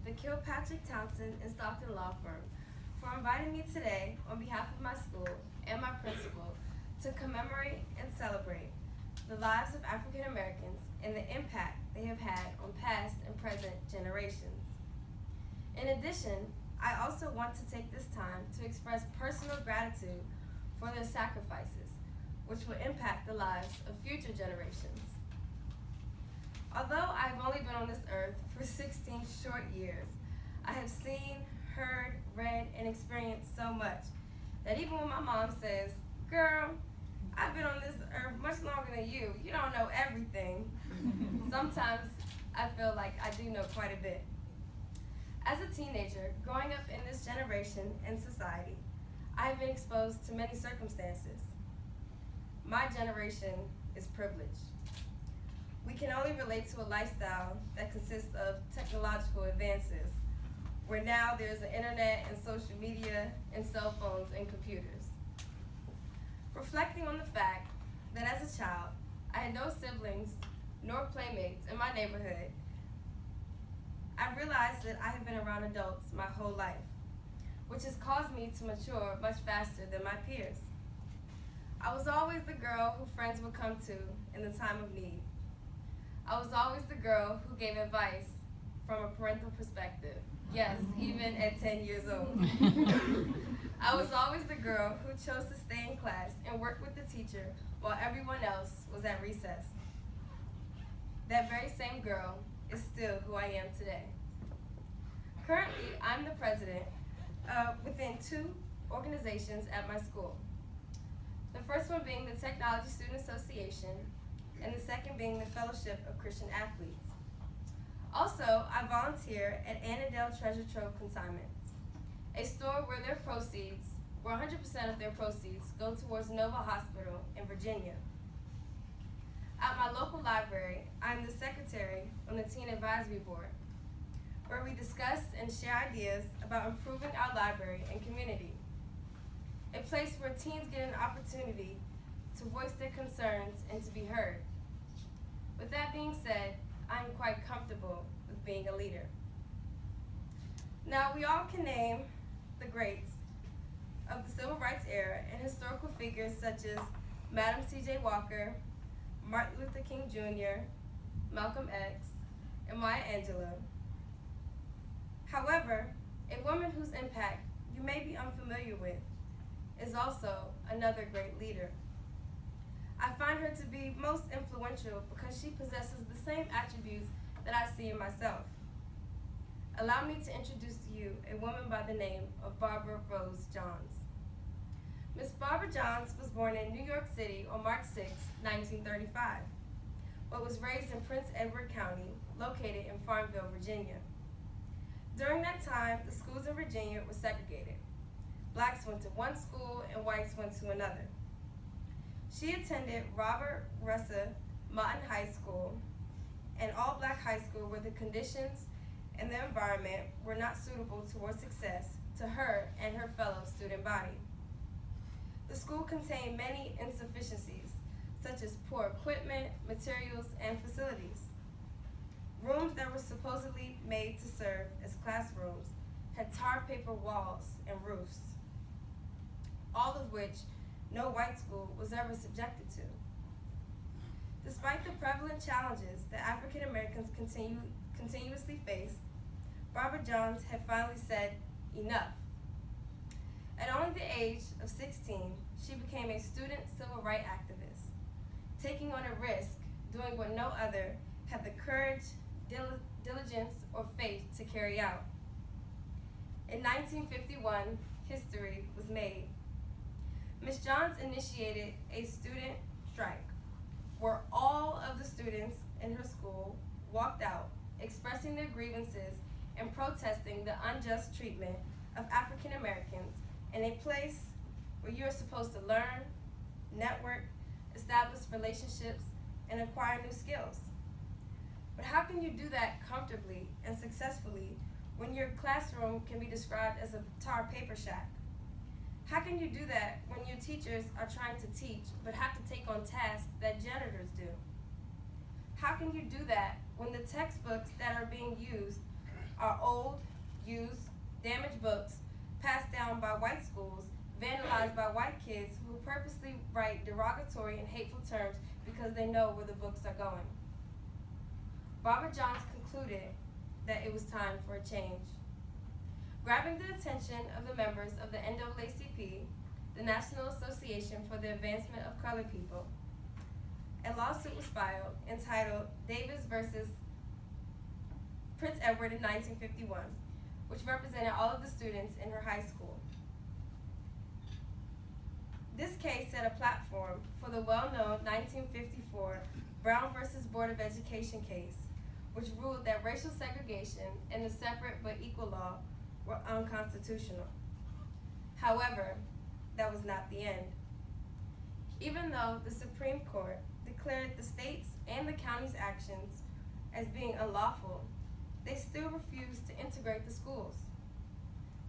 the Kilpatrick Townsend and Stockton Law Firm, for inviting me today on behalf of my school and my principal to commemorate and celebrate the lives of African Americans and the impact they have had on past and present generations. In addition, I also want to take this time to express personal gratitude for their sacrifices, which will impact the lives of future generations. Although I've only been on this earth for 16 short years, I have seen, heard, read, and experienced so much that even when my mom says, "Girl, I've been on this earth much longer than you don't know everything," sometimes I feel like I do know quite a bit. As a teenager, growing up in this generation and society, I have been exposed to many circumstances. My generation is privileged. We can only relate to a lifestyle that consists of technological advances, where now there's the internet and social media and cell phones and computers. Reflecting on the fact that as a child, I had no siblings nor playmates in my neighborhood, I realized that I have been around adults my whole life, which has caused me to mature much faster than my peers. I was always the girl who friends would come to in the time of need. I was always the girl who gave advice from a parental perspective, yes, even at 10 years old. I was always the girl who chose to stay in class and work with the teacher while everyone else was at recess. That very same girl is still who I am today. Currently, I'm the president within two organizations at my school. The first one being the Technology Student Association, and the second being the Fellowship of Christian Athletes. Also, I volunteer at Annandale Treasure Trove Consignments, a store where 100% of their proceeds go towards Nova Hospital in Virginia. At my local library, I'm the secretary on the Teen Advisory Board, where we discuss and share ideas about improving our library and community, a place where teens get an opportunity to voice their concerns and to be heard. With that being said, I'm quite comfortable with being a leader. Now, we all can name the greats of the Civil Rights era and historical figures such as Madam C.J. Walker, Martin Luther King Jr., Malcolm X, and Maya Angelou. However, a woman whose impact you may be unfamiliar with is also another great leader. I find her to be most influential because she possesses the same attributes that I see in myself. Allow me to introduce to you a woman by the name of Barbara Rose Johns. Miss Barbara Johns was born in New York City on March 6, 1935, but was raised in Prince Edward County, located in Farmville, Virginia. During that time, the schools in Virginia were segregated. Blacks went to one school and whites went to another. She attended Robert Russa Martin High School, an all-black high school where the conditions and the environment were not suitable towards success to her and her fellow student body. The school contained many insufficiencies, such as poor equipment, materials, and facilities. Rooms that were supposedly made to serve as classrooms had tar paper walls and roofs, all of which no white school was ever subjected to. Despite the prevalent challenges that African Americans continuously faced, Barbara Johns had finally said enough. At only the age of 16, she became a student civil rights activist, taking on a risk, doing what no other had the courage, diligence, or faith to carry out. In 1951, history was made. Ms. Johns initiated a student strike where all of the students in her school walked out, expressing their grievances and protesting the unjust treatment of African Americans in a place where you are supposed to learn, network, establish relationships, and acquire new skills. But how can you do that comfortably and successfully when your classroom can be described as a tar paper shack? How can you do that when your teachers are trying to teach but have to take on tasks that janitors do? How can you do that when the textbooks that are being used are old, used, damaged books passed down by white schools, vandalized by white kids who purposely write derogatory and hateful terms because they know where the books are going. Barbara Johns concluded that it was time for a change. Grabbing the attention of the members of the NAACP, the National Association for the Advancement of Colored People, a lawsuit was filed entitled Davis versus Prince Edward in 1951, which represented all of the students in her high school. This case set a platform for the well-known 1954 Brown versus Board of Education case, which ruled that racial segregation and the separate but equal law were unconstitutional. However, that was not the end. Even though the Supreme Court declared the state's and the county's actions as being unlawful, they still refused to integrate the schools.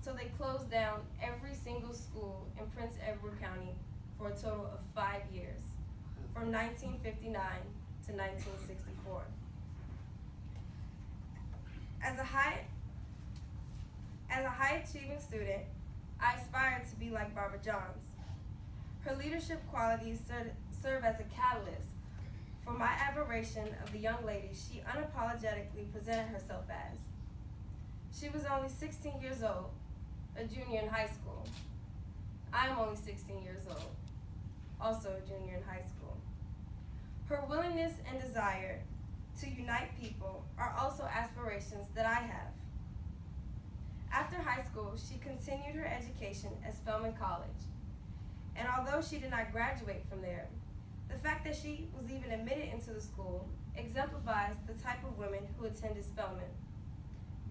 So they closed down every single school in Prince Edward County for a total of 5 years, from 1959 to 1964. As a high-achieving student, I aspired to be like Barbara Johns. Her leadership qualities serve as a catalyst for my admiration of the young lady she unapologetically presented herself as. She was only 16 years old, a junior in high school. I am only 16 years old, also a junior in high school. Her willingness and desire to unite people are also aspirations that I have. After high school, she continued her education at Spelman College. And although she did not graduate from there, the fact that she was even admitted into the school exemplifies the type of women who attended Spelman,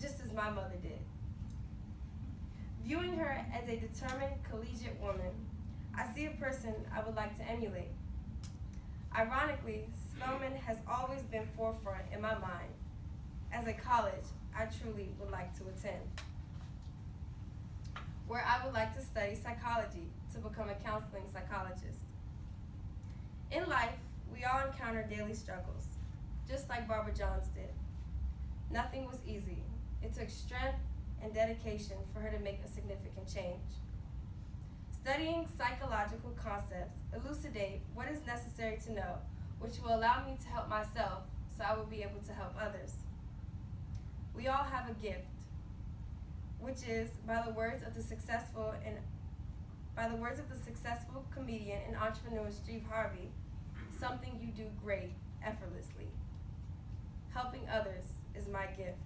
just as my mother did. Viewing her as a determined collegiate woman, I see a person I would like to emulate. Ironically, Spelman has always been forefront in my mind as a college I truly would like to attend, where I would like to study psychology to become a counseling psychologist. In life, we all encounter daily struggles, just like Barbara Johns did. Nothing was easy. It took strength and dedication for her to make a significant change. Studying psychological concepts elucidate what is necessary to know, which will allow me to help myself so I will be able to help others. We all have a gift, which is, by the words of the successful comedian and entrepreneur Steve Harvey, something you do great effortlessly. Helping others is my gift.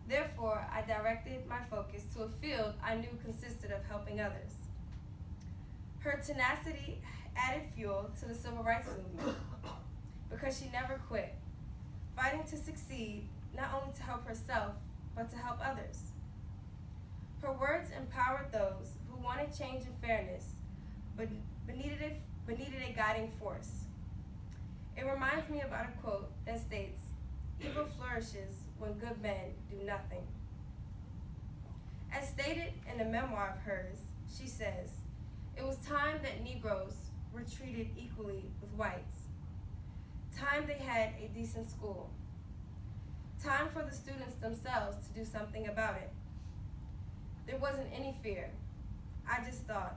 Therefore, I directed my focus to a field I knew consisted of helping others. Her tenacity added fuel to the civil rights movement because she never quit, fighting to succeed, not only to help herself, but to help others. Her words empowered those who wanted change and fairness, but needed a guiding force. It reminds me about a quote that states, "Evil flourishes when good men do nothing." As stated in a memoir of hers, she says, "It was time that Negroes were treated equally with whites. Time they had a decent school. Time for the students themselves to do something about it. There wasn't any fear. I just thought,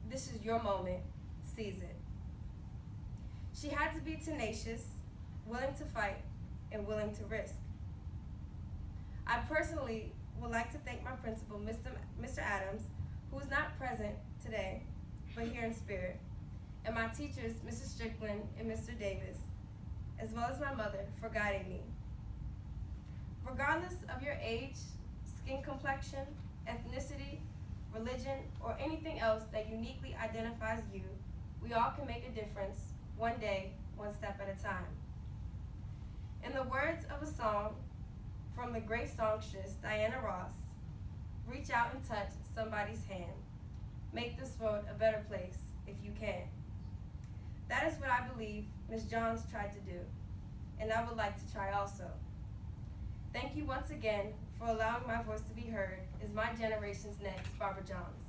this is your moment, seize it." She had to be tenacious, willing to fight, and willing to risk. I personally would like to thank my principal, Mr. Adams, who is not present today, but here in spirit, and my teachers, Mrs. Strickland and Mr. Davis, as well as my mother, for guiding me. Regardless of your age, skin complexion, ethnicity, religion, or anything else that uniquely identifies you, we all can make a difference, one day, one step at a time. In the words of a song from the great songstress Diana Ross, reach out and touch somebody's hand. Make this world a better place if you can. That is what I believe Ms. Johns tried to do, and I would like to try also. Thank you once again for allowing my voice to be heard as my generation's next Barbara Johns.